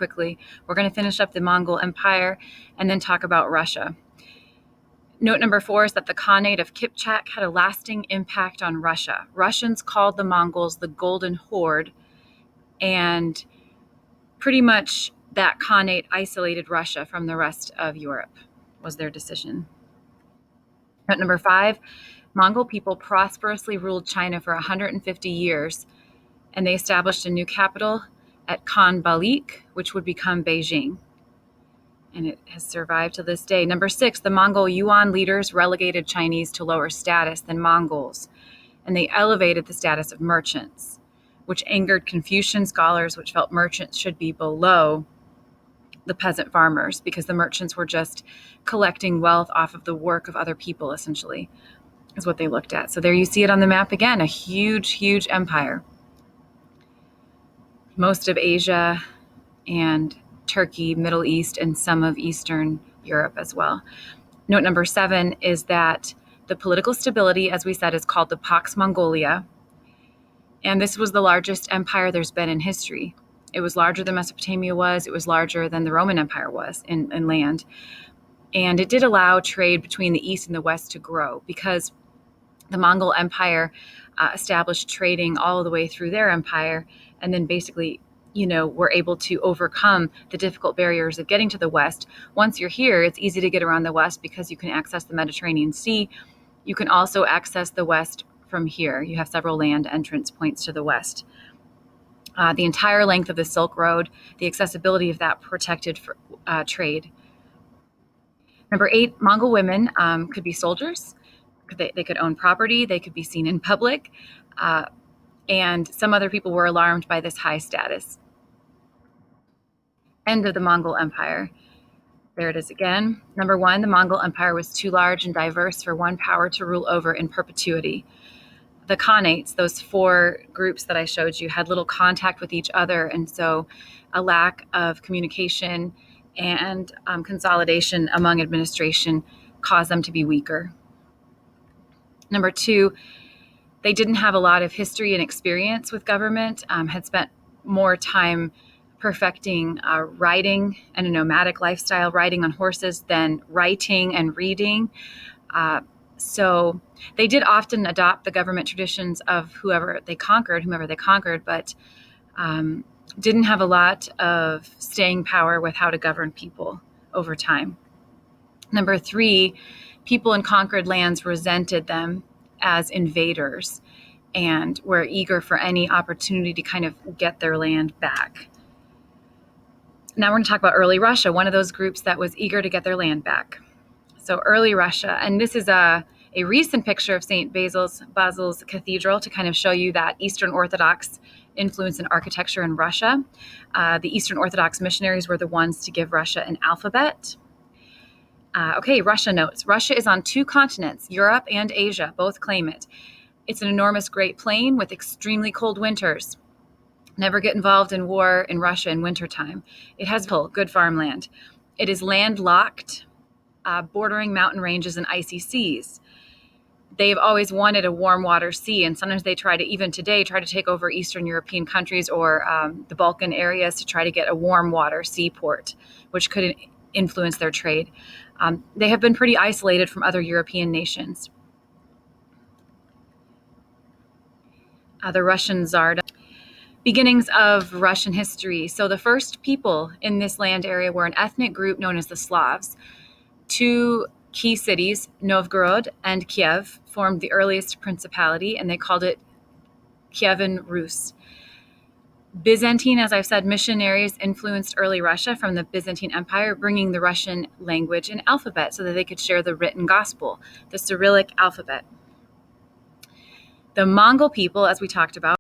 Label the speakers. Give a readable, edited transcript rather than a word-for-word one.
Speaker 1: quickly. We're going to finish up the Mongol Empire and then talk about Russia. Note number 4 is that the Khanate of Kipchak had a lasting impact on Russia. Russians called the Mongols the Golden Horde, and pretty much that Khanate isolated Russia from the rest of Europe, was their decision. Note number 5, Mongol people prosperously ruled China for 150 years, and they established a new capital at Khanbaliq, which would become Beijing. And it has survived to this day. Number 6, the Mongol Yuan leaders relegated Chinese to lower status than Mongols, and they elevated the status of merchants, which angered Confucian scholars, which felt merchants should be below the peasant farmers because the merchants were just collecting wealth off of the work of other people, essentially, is what they looked at. So there you see it on the map again, a huge, huge empire. Most of Asia and Turkey, Middle East, and some of Eastern Europe as well. Note number 7 is that the political stability, as we said, is called the Pax Mongolia. And this was the largest empire there's been in history. It was larger than Mesopotamia was. It was larger than the Roman Empire was in land. And it did allow trade between the East and the West to grow because the Mongol Empire established trading all the way through their empire, and then basically were able to overcome the difficult barriers of getting to the West. Once you're here, it's easy to get around the West because you can access the Mediterranean Sea. You can also access the West from here. You have several land entrance points to the West. The entire length of the Silk Road, the accessibility of that protected for trade. Number 8, Mongol women could be soldiers. They could own property. They could be seen in public. And some other people were alarmed by this high status. End of the Mongol Empire. There it is again. Number 1, the Mongol Empire was too large and diverse for one power to rule over in perpetuity. The Khanates, those 4 groups that I showed you, had little contact with each other, and so a lack of communication and consolidation among administration caused them to be weaker. Number 2, they didn't have a lot of history and experience with government, had spent more time perfecting riding and a nomadic lifestyle, riding on horses, than writing and reading. So they did often adopt the government traditions of whomever they conquered, but didn't have a lot of staying power with how to govern people over time. Number 3, people in conquered lands resented them as invaders and were eager for any opportunity to kind of get their land back. Now we're going to talk about early Russia, one of those groups that was eager to get their land back. So early Russia, and this is a recent picture of St. Basil's Cathedral to kind of show you that Eastern Orthodox influence in architecture in Russia. The Eastern Orthodox missionaries were the ones to give Russia an alphabet. Russia notes. Russia is on 2 continents, Europe and Asia, both claim it. It's an enormous Great Plain with extremely cold winters. Never get involved in war in Russia in wintertime. It has good farmland. It is landlocked, bordering mountain ranges and icy seas. They've always wanted a warm water sea, and sometimes they even today try to take over Eastern European countries or the Balkan areas to try to get a warm water seaport, which could influence their trade. They have been pretty isolated from other European nations. The Russian Tsardom. Beginnings of Russian history. So the first people in this land area were an ethnic group known as the Slavs. 2 key cities, Novgorod and Kiev, formed the earliest principality, and they called it Kievan Rus. Byzantine, as I've said, missionaries influenced early Russia from the Byzantine Empire, bringing the Russian language and alphabet so that they could share the written gospel, the Cyrillic alphabet. The Mongol people, as we talked about,